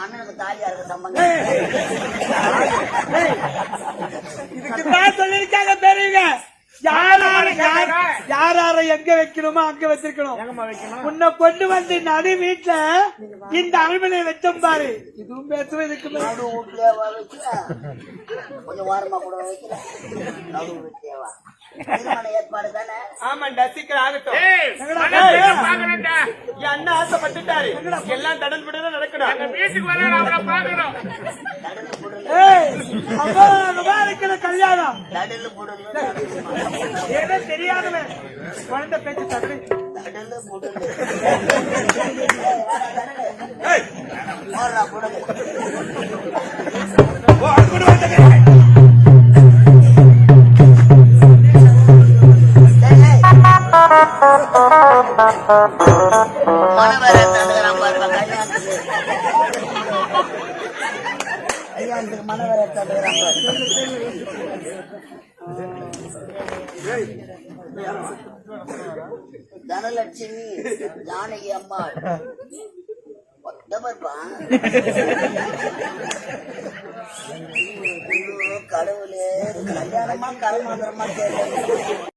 அண்ணனுக்கு தாலியா இருக்க சம்பந்தம் இதுக்குதான் சொல்லிருக்காங்க பெரியவங்க. யார எங்க வைக்கணுமோ அங்க வச்சிருக்கணும். உன்னை கொண்டு வந்து நடு வீட்டுல இந்த அரண்மனை வச்சோம் பாரு. இதுவும் பேசுவோம். இதுக்கு வீட்டுல கொஞ்சம் வாரமா கூட வைக்கல. வீட்லயேவா ஏற்பாடு தானே? ஆமாண்டா, சீக்கிரம் ஆகட்டும். என் அண்ணா ஆசைப்பட்டுட்டாரு. எல்லாம் தடல் விட நடக்கணும். வீட்டுக்கு வர பாக்கணும். கல்யாணம் ஏதோ தெரியாதவன் குழந்தை பேச்சு தட்டு மனவர தந்துக்கிறான் பாருங்க. கல்யாணத்துக்கு மனவர தந்துக்கிறான் தனலட்சுமி ஜானகி அம்மா கடவுளே கல்யாணமா கரமாந்திரமா தெரியல.